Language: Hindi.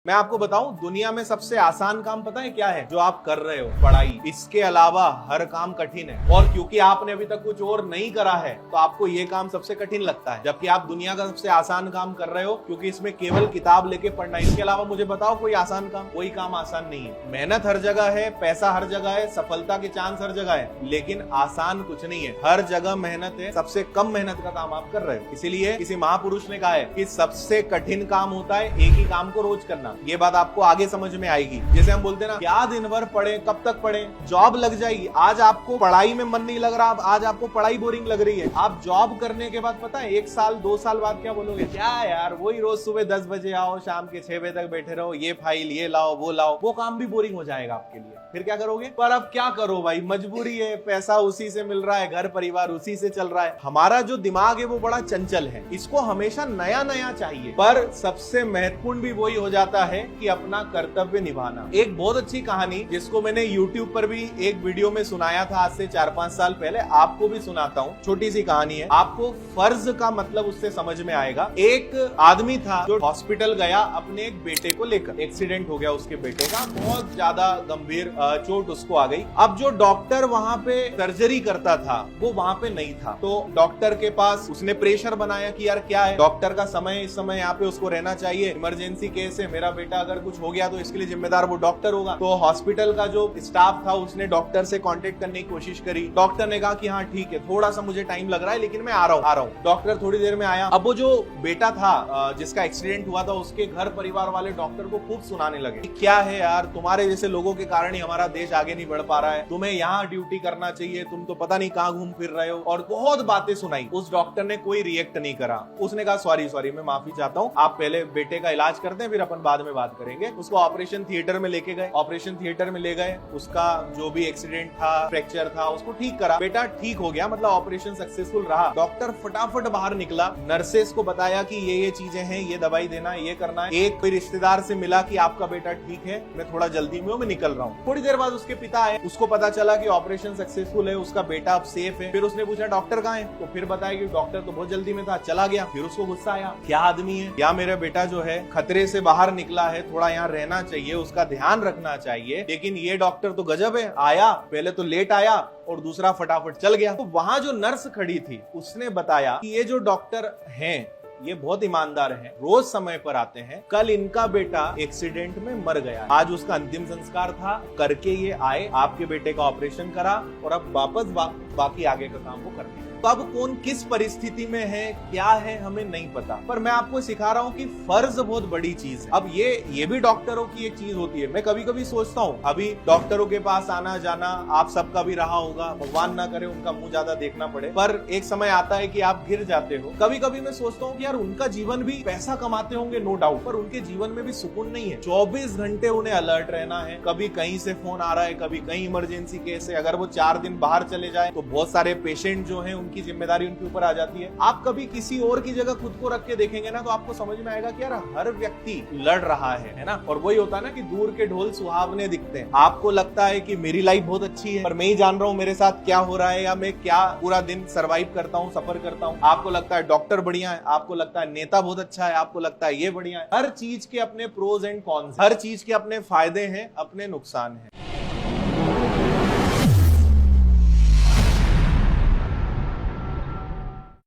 मैं आपको बताऊं, दुनिया में सबसे आसान काम पता है क्या है? जो आप कर रहे हो, पढ़ाई। इसके अलावा हर काम कठिन है, और क्योंकि आपने अभी तक कुछ और नहीं करा है तो आपको ये काम सबसे कठिन लगता है, जबकि आप दुनिया का सबसे आसान काम कर रहे हो, क्योंकि इसमें केवल किताब लेके पढ़ना है। इसके अलावा मुझे बताओ कोई आसान काम? कोई काम आसान नहीं है। मेहनत हर जगह है, पैसा हर जगह है, सफलता के चांस हर जगह है, लेकिन आसान कुछ नहीं है। हर जगह मेहनत है, सबसे कम मेहनत का काम आप कर रहे हो। इसीलिए किसी महापुरुष ने कहा है कि सबसे कठिन काम होता है एक ही काम को रोज करना। ये बात आपको आगे समझ में आएगी। जैसे हम बोलते हैं ना, क्या दिन भर पढ़े, कब तक पढ़े? जॉब लग जाएगी। आज आपको पढ़ाई में मन नहीं लग रहा, आज आपको पढ़ाई बोरिंग लग रही है, आप जॉब करने के बाद पता है 1 साल 2 साल बाद क्या बोलोगे? क्या यार, वही रोज सुबह 10 बजे आओ, शाम के 6 बजे तक बैठे रहो, ये फाइल ये लाओ वो लाओ। वो काम भी बोरिंग हो जाएगा आपके लिए। फिर क्या करोगे? पर अब क्या करो भाई, मजबूरी है, पैसा उसी से मिल रहा है, घर परिवार उसी से चल रहा है। हमारा जो दिमाग है वो बड़ा चंचल है, इसको हमेशा नया नया चाहिए। पर सबसे महत्वपूर्ण भी वही हो जाता है कि अपना कर्तव्य निभाना। एक बहुत अच्छी कहानी जिसको मैंने YouTube पर भी एक वीडियो में सुनाया था आज से 4-5 साल पहले, आपको भी सुनाता हूँ। छोटी सी कहानी है, आपको फर्ज का मतलब उससे समझ में आएगा। एक आदमी था जो हॉस्पिटल गया अपने एक बेटे को लेकर। एक्सीडेंट हो गया उसके बेटे का, बहुत ज्यादा गंभीर चोट उसको आ गई। अब जो डॉक्टर वहां पे सर्जरी करता था वो वहां पे नहीं था, तो डॉक्टर के पास उसने प्रेशर बनाया कि यार क्या है, डॉक्टर का समय, इस समय यहाँ पे उसको रहना चाहिए, इमरजेंसी केस है, मेरा बेटा अगर कुछ हो गया तो इसके लिए जिम्मेदार वो डॉक्टर होगा। तो हॉस्पिटल का जो स्टाफ था उसने डॉक्टर से कांटेक्ट करने की कोशिश करी। डॉक्टर ने कहा कि हाँ ठीक है, थोड़ा सा मुझे टाइम लग रहा है, लेकिन मैं आ रहा हूँ। डॉक्टर थोड़ी देर में आया। अब वो जो बेटा था जिसका एक्सीडेंट हुआ था, उसके घर परिवार वाले डॉक्टर को खूब सुनाने लगे, क्या है यार, तुम्हारे जैसे लोगों के कारण ही हमारा देश आगे नहीं बढ़ पा रहा है, तुम्हें यहाँ ड्यूटी करना चाहिए, तुम तो पता नहीं कहाँ घूम फिर रहे हो, और बहुत बातें सुनाई। उस डॉक्टर ने कोई रिएक्ट नहीं करा। उसने कहा सॉरी मैं माफी चाहता हूँ, आप पहले बेटे का इलाज करते हैं, फिर अपन बाद में बात करेंगे। उसको ऑपरेशन थिएटर में लेके गए। ऑपरेशन थिएटर में ले गए, उसका जो भी एक्सीडेंट था, फ्रैक्चर था, उसको ठीक करा। बेटा ठीक हो गया, मतलब ऑपरेशन सक्सेसफुल रहा। डॉक्टर फटाफट बाहर निकला, नर्सेस को बताया कि ये चीजें हैं, ये दवाई देना, ये करना है। एक कोई रिश्तेदार से मिला कि आपका बेटा ठीक है, मैं थोड़ा जल्दी में हूँ, मैं निकल रहा हूँ। थोड़ी देर बाद उसके पिता आए, उसको पता चला कि ऑपरेशन सक्सेसफुल है, उसका बेटा अब सेफ है। फिर उसने पूछा डॉक्टर कहाँ है, तो फिर बताया कि डॉक्टर तो बहुत जल्दी में था, चला गया। फिर उसको गुस्सा आया, क्या आदमी है, या मेरा बेटा जो है खतरे से बाहर निकला है, थोड़ा यहाँ रहना चाहिए, उसका ध्यान रखना चाहिए, लेकिन ये डॉक्टर तो गजब है, आया पहले तो लेट आया और दूसरा फटाफट चल गया। तो वहां जो नर्स खड़ी थी उसने बताया कि ये जो डॉक्टर हैं ये बहुत ईमानदार हैं, रोज समय पर आते हैं। कल इनका बेटा एक्सीडेंट में मर गया, आज उसका अंतिम संस्कार था, करके ये आए, आपके बेटे का ऑपरेशन करा और अब वापस बाकी आगे का काम वो करते हैं। तो अब कौन किस परिस्थिति में है, क्या है, हमें नहीं पता, पर मैं आपको सिखा रहा हूँ कि फर्ज बहुत बड़ी चीज है। अब ये भी डॉक्टरों की एक चीज होती है। मैं कभी कभी सोचता हूँ, अभी डॉक्टरों के पास आना जाना आप सबका भी रहा होगा, भगवान ना करे उनका मुंह ज्यादा देखना पड़े, पर एक समय आता है कि आप गिर जाते हो। कभी कभी मैं सोचता हूँ कि यार उनका जीवन भी, पैसा कमाते होंगे नो डाउट, पर उनके जीवन में भी सुकून नहीं है। 24 घंटे उन्हें अलर्ट रहना है, कभी कहीं से फोन आ रहा है, कभी कहीं इमरजेंसी केस है। अगर वो 4 दिन बाहर चले जाए तो बहुत सारे पेशेंट जो है उनकी जिम्मेदारी उनके ऊपर आ जाती है। आप कभी किसी और की जगह खुद को रख के देखेंगे ना, तो आपको समझ में आएगा कि यार हर व्यक्ति लड़ रहा है ना। और वही होता है ना कि दूर के ढोल सुहावने दिखते हैं। आपको लगता है कि मेरी लाइफ बहुत अच्छी है, पर मैं ही जान रहा हूँ मेरे साथ क्या हो रहा है, या मैं क्या पूरा दिन सर्वाइव करता हूँ, सफर करता हूँ। आपको लगता है डॉक्टर बढ़िया है, आपको लगता है नेता बहुत अच्छा है, आपको लगता है ये बढ़िया है। हर चीज के अपने प्रोज एंड कॉन्स, हर चीज के अपने फायदे हैं, अपने नुकसान हैं।